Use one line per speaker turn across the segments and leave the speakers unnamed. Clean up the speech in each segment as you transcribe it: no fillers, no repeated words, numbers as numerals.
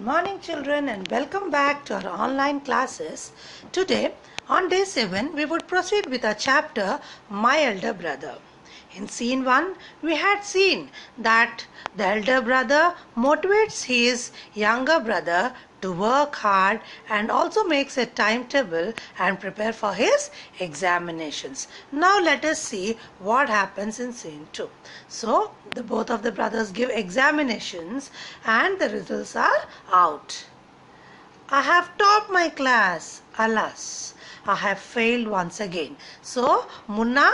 Good morning children and welcome back to our online classes. Today on day 7 we would proceed with our chapter My Elder Brother. In scene 1 we had seen that the elder brother motivates his younger brother to work hard and also makes a timetable and prepare for his examinations. Now let us see what happens in scene 2. So both of the brothers give examinations and the results are out. I have topped my class. Alas, I have failed once again. So Munna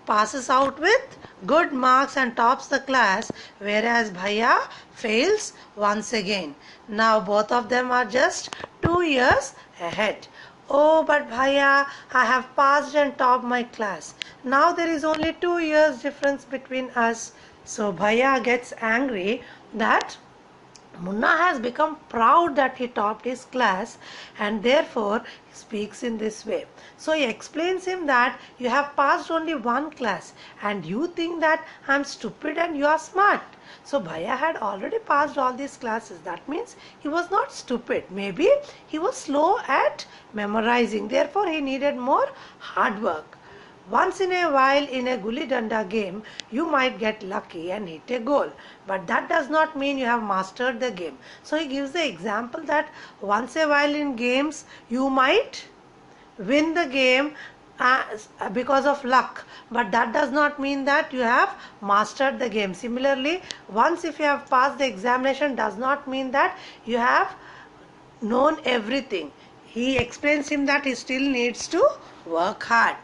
passes out with good marks and tops the class, whereas Bhaiya fails once again. Now both of them are just 2 years ahead. Oh, but Bhaiya, I have passed and topped my class. Now there is only 2 years difference between us. So Bhaiya gets angry that Munna has become proud that he topped his class and therefore he speaks in this way. So he explains him that you have passed only one class and you think that I am stupid and you are smart. So Bhaiya had already passed all these classes. That means he was not stupid. Maybe he was slow at memorizing. Therefore he needed more hard work. Once in a while in a gulli danda game, you might get lucky and hit a goal. But that does not mean you have mastered the game. So he gives the example that once a while in games, you might win the game because of luck. But that does not mean that you have mastered the game. Similarly, once if you have passed the examination does not mean that you have known everything. He explains him that he still needs to work hard.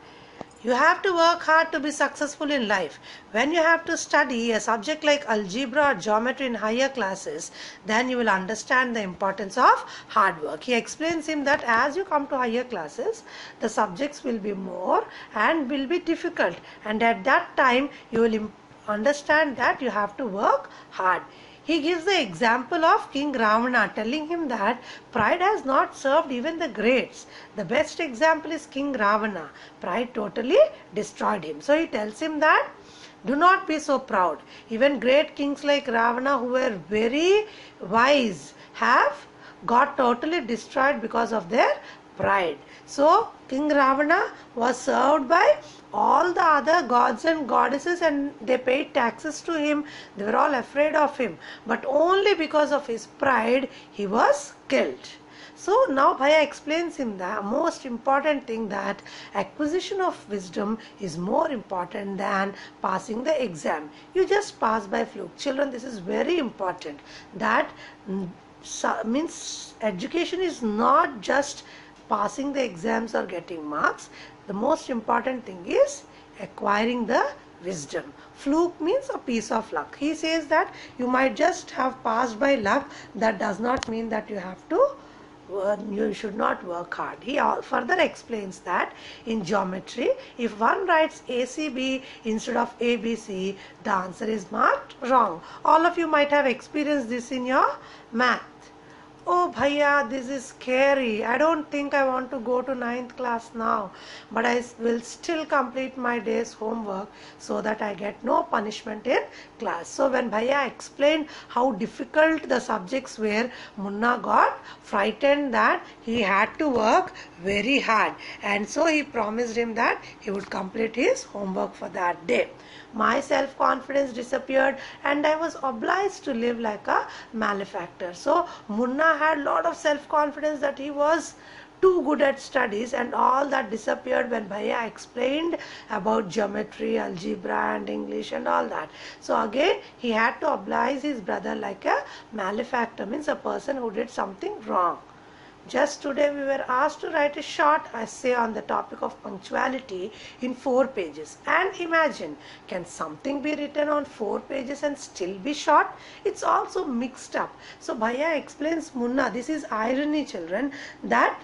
You have to work hard to be successful in life. When you have to study a subject like algebra or geometry in higher classes, then you will understand the importance of hard work. He explains him that as you come to higher classes, the subjects will be more and will be difficult. And at that time, you will understand that you have to work hard. He gives the example of King Ravana, telling him that pride has not served even the greats. The best example is King Ravana. Pride totally destroyed him. So he tells him that do not be so proud. Even great kings like Ravana, who were very wise, have got totally destroyed because of their pride. So King Ravana was served by all the other gods and goddesses and they paid taxes to him. They were all afraid of him. But only because of his pride he was killed. So now Bhaiya explains him the most important thing, that acquisition of wisdom is more important than passing the exam. You just pass by fluke. Children, this is very important. That means education is not just passing the exams or getting marks. The most important thing is acquiring the wisdom. Fluke means a piece of luck. He says that you might just have passed by luck. That does not mean that you have to you should not work hard. He further explains that in geometry, if one writes ACB instead of ABC, the answer is marked wrong. All of you might have experienced this in your math. Oh Bhaiya, this is scary. I don't think I want to go to 9th class now. But I will still complete my day's homework so that I get no punishment in class. So when Bhaiya explained how difficult the subjects were, Munna got frightened that he had to work very hard. And so he promised him that he would complete his homework for that day. My self-confidence disappeared and I was obliged to live like a malefactor. So Munna had a lot of self-confidence that he was too good at studies, and all that disappeared when Bhaiya explained about geometry, algebra and English and all that. So again he had to oblige his brother like a malefactor, means a person who did something wrong. Just today we were asked to write a short essay on the topic of punctuality in 4 pages. And imagine, can something be written on 4 pages and still be short? It's also mixed up. So Bhaiya explains Munna, this is irony children, that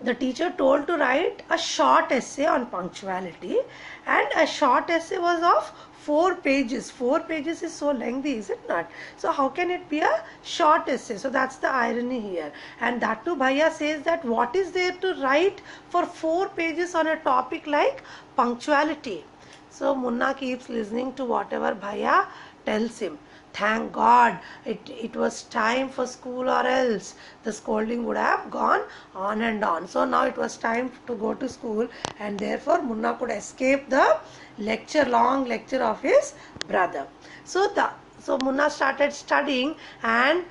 the teacher told to write a short essay on punctuality and a short essay was of 4 pages. 4 pages is so lengthy, is it not? So how can it be a short essay? So that's the irony here. And that too Bhaiya says that what is there to write for 4 pages on a topic like punctuality? So Munna keeps listening to whatever Bhaiya tells him. Thank God it was time for school, or else the scolding would have gone on and on. So now it was time to go to school, and therefore Munna could escape the long lecture of his brother. So Munna started studying, and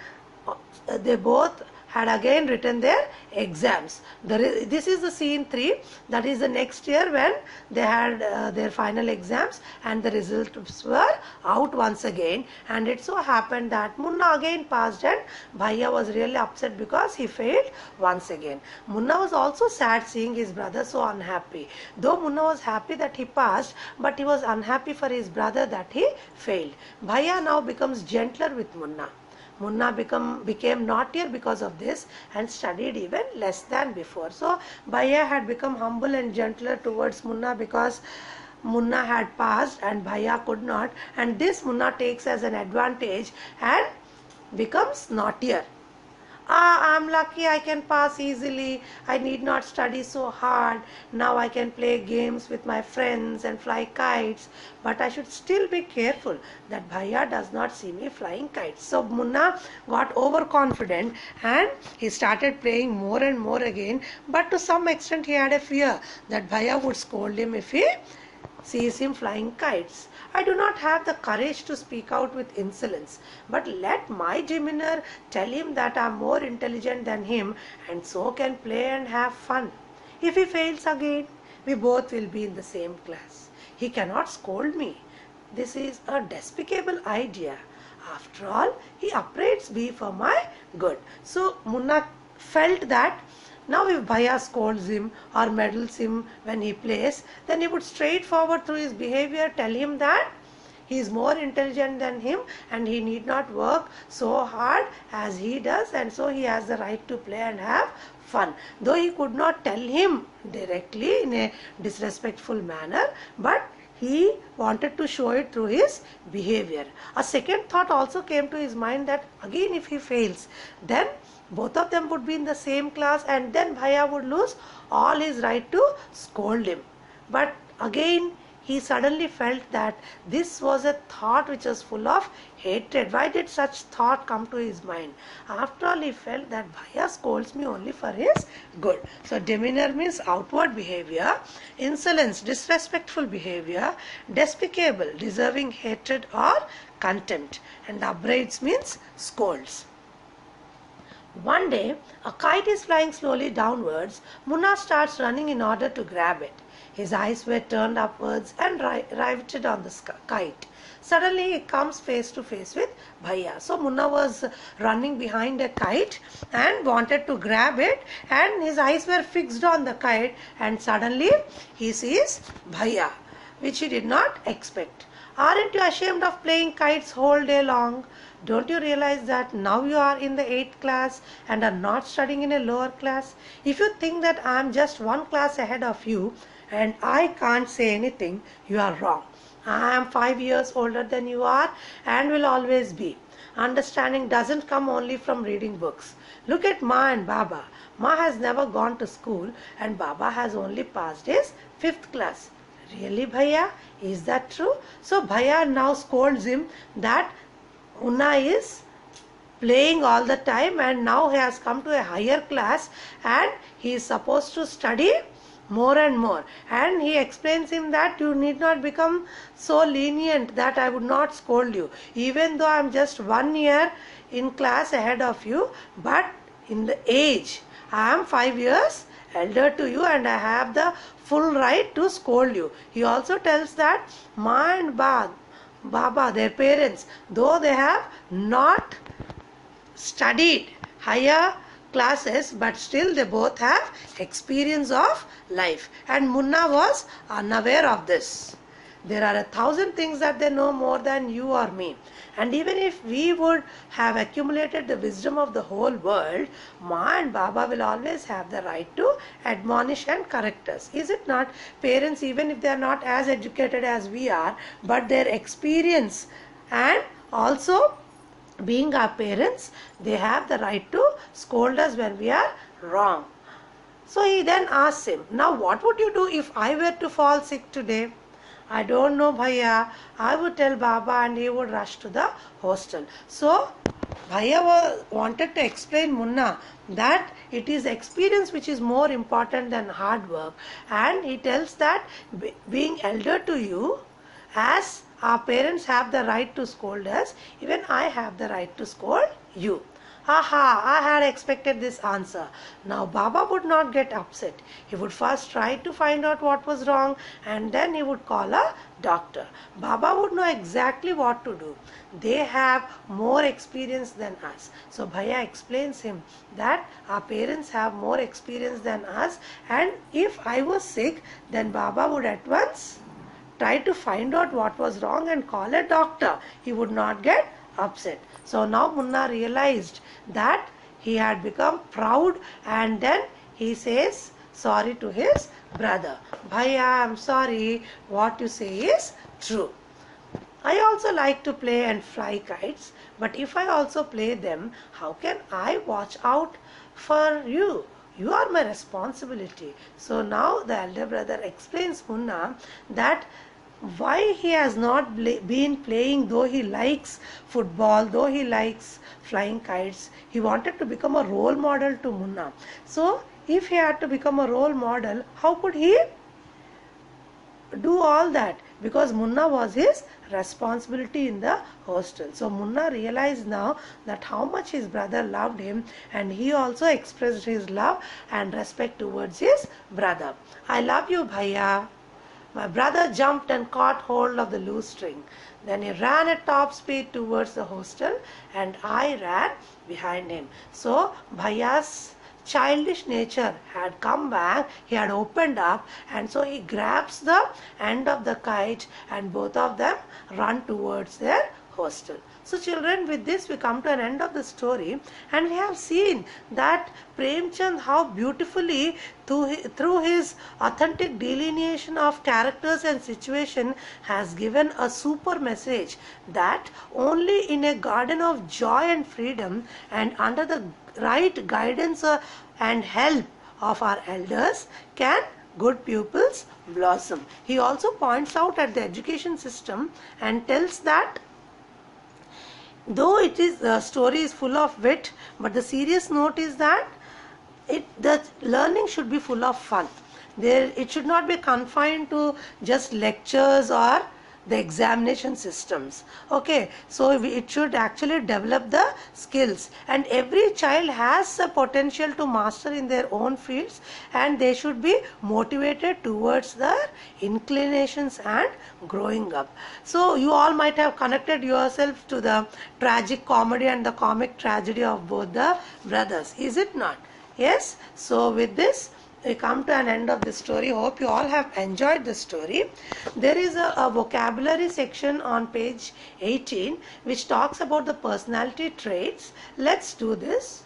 they both had again written their exams. This is the scene 3. That is the next year when they had their final exams, and the results were out once again. And it so happened that Munna again passed, and Bhaiya was really upset because he failed once again. Munna was also sad seeing his brother so unhappy. Though Munna was happy that he passed, but he was unhappy for his brother that he failed. Bhaiya now becomes gentler with Munna. Munna became naughtier because of this and studied even less than before. So Bhaiya had become humble and gentler towards Munna because Munna had passed and Bhaiya could not, and this Munna takes as an advantage and becomes naughtier. I'm lucky, I can pass easily, I need not study so hard, now I can play games with my friends and fly kites, but I should still be careful that Bhaiya does not see me flying kites. So Munna got overconfident and he started playing more and more again, but to some extent he had a fear that Bhaiya would scold him if he sees him flying kites. I do not have the courage to speak out with insolence, but let my demeanor tell him that I am more intelligent than him and so can play and have fun. If he fails again, we both will be in the same class. He cannot scold me. This is a despicable idea. After all, he upbraids me for my good. So Munna felt that now if Bhaiya scolds him or meddles him when he plays, then he would straightforward through his behavior tell him that he is more intelligent than him and he need not work so hard as he does, and so he has the right to play and have fun. Though he could not tell him directly in a disrespectful manner, but he wanted to show it through his behavior. A second thought also came to his mind that again if he fails, then both of them would be in the same class, and then Bhaiya would lose all his right to scold him. But again he suddenly felt that this was a thought which was full of hatred. Why did such thought come to his mind? After all, he felt that Bhaiya scolds me only for his good. So demeanor means outward behavior, insolence, disrespectful behavior, despicable, deserving hatred or contempt, and upbraids means scolds. One day, a kite is flying slowly downwards. Munna starts running in order to grab it. His eyes were turned upwards and riveted on the kite. Suddenly, he comes face to face with Bhaiya. So, Munna was running behind a kite and wanted to grab it, and his eyes were fixed on the kite, and suddenly he sees Bhaiya, which he did not expect. Aren't you ashamed of playing kites whole day long? Don't you realize that now you are in the 8th class and are not studying in a lower class? If you think that I am just one class ahead of you and I can't say anything, you are wrong. I am 5 years older than you are and will always be. Understanding doesn't come only from reading books. Look at Ma and Baba. Ma has never gone to school and Baba has only passed his 5th class. Really, Bhaiya? Is that true? So Bhaiya now scolds him that Munna is playing all the time and now he has come to a higher class and he is supposed to study more and more, and he explains him that you need not become so lenient that I would not scold you even though I am just 1 year in class ahead of you, but in the age I am 5 years elder to you and I have the full right to scold you. He also tells that Ma and Baba, their parents, though they have not studied higher classes, but still they both have experience of life, and Munna was unaware of this. There are 1,000 things that they know more than you or me, and even if we would have accumulated the wisdom of the whole world, Ma and Baba will always have the right to admonish and correct us. Is it not? Parents, even if they are not as educated as we are, but their experience and also being our parents, they have the right to scold us when we are wrong. So he then asks him, now what would you do if I were to fall sick today? I don't know, Bhaiya. I would tell Baba and he would rush to the hostel. So, Bhaiya wanted to explain Munna that it is experience which is more important than hard work. And he tells that being elder to you, as our parents have the right to scold us, even I have the right to scold you. Aha, I had expected this answer. Now Baba would not get upset. He would first try to find out what was wrong and then he would call a doctor. Baba would know exactly what to do. They have more experience than us. So Bhaiya explains him that our parents have more experience than us, and if I was sick, then Baba would at once try to find out what was wrong and call a doctor. He would not get upset. So now Munna realized that he had become proud, and then he says sorry to his brother. Bhaiya, I'm sorry, what you say is true. I also like to play and fly kites, but if I also play them, how can I watch out for you? You are my responsibility. So now the elder brother explains Munna that why he has not been playing, though he likes football, though he likes flying kites. He wanted to become a role model to Munna. So if he had to become a role model, how could he do all that? Because Munna was his responsibility in the hostel. So Munna realized now that how much his brother loved him, and he also expressed his love and respect towards his brother. I love you, Bhaiya. My brother jumped and caught hold of the loose string. Then he ran at top speed towards the hostel and I ran behind him. So Bhaiya's childish nature had come back, he had opened up, and so he grabs the end of the kite and both of them run towards their hostel. So children, with this we come to an end of the story, and we have seen that Premchand how beautifully through his authentic delineation of characters and situation has given a super message that only in a garden of joy and freedom and under the right guidance and help of our elders can good pupils blossom. He also points out at the education system and tells that though it is the story is full of wit, but the serious note is that the learning should be full of fun. It should not be confined to just lectures or the examination systems. Okay, so it should actually develop the skills, and every child has a potential to master in their own fields, and they should be motivated towards their inclinations and growing up. So you all might have connected yourself to the tragic comedy and the comic tragedy of both the brothers, is it not? Yes. So with this we come to an end of the story. Hope you all have enjoyed the story. There is a vocabulary section on page 18 which talks about the personality traits. Let's do this.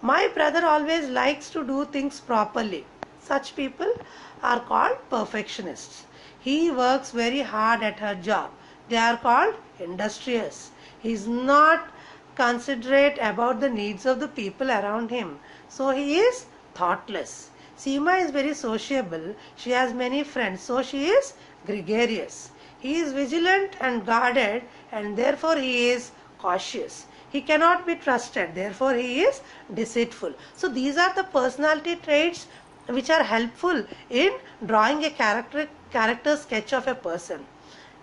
My brother always likes to do things properly. Such people are called perfectionists. He works very hard at her job. They are called industrious. He is not considerate about the needs of the people around him. So he is thoughtless. Seema is very sociable. She has many friends, so she is gregarious. He is vigilant and guarded, and therefore he is cautious. He cannot be trusted, therefore he is deceitful. So these are the personality traits which are helpful in drawing a character sketch of a person.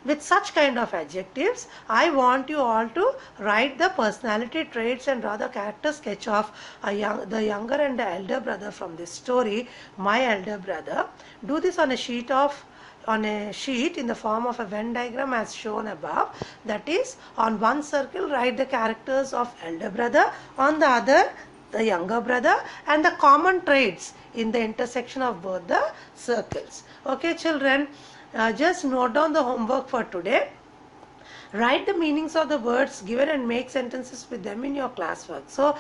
With such kind of adjectives, I want you all to write the personality traits and draw the character sketch of the younger and the elder brother from this story, My Elder Brother. Do this on a sheet in the form of a Venn diagram as shown above. That is, on one circle write the characters of elder brother, on the other the younger brother, and the common traits in the intersection of both the circles. Okay children, just note down the homework for today. Write the meanings of the words given and make sentences with them in your classwork. So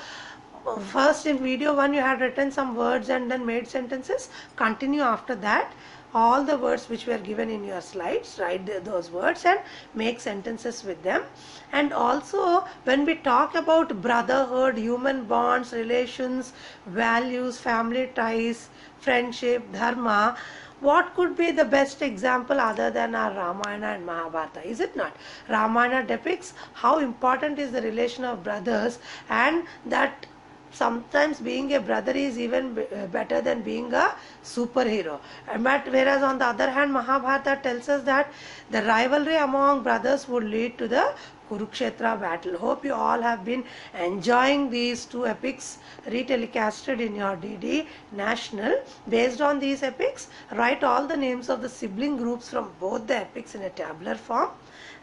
first in video 1 you had written some words and then made sentences. Continue after that. All the words which were given in your slides, write those words and make sentences with them. And also when we talk about brotherhood, human bonds, relations, values, family ties, friendship, dharma, what could be the best example other than our Ramayana and Mahabharata, is it not? Ramayana depicts how important is the relation of brothers, and that sometimes being a brother is even better than being a superhero. But whereas on the other hand, Mahabharata tells us that the rivalry among brothers would lead to the Kurukshetra battle. Hope you all have been enjoying these two epics retelecasted in your DD National. Based on these epics, write all the names of the sibling groups from both the epics in a tabular form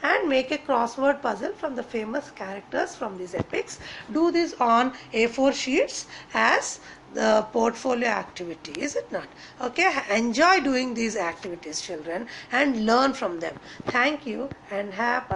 and make a crossword puzzle from the famous characters from these epics. Do this on A4 sheets as the portfolio activity, is it not? Okay, enjoy doing these activities, children, and learn from them. Thank you and have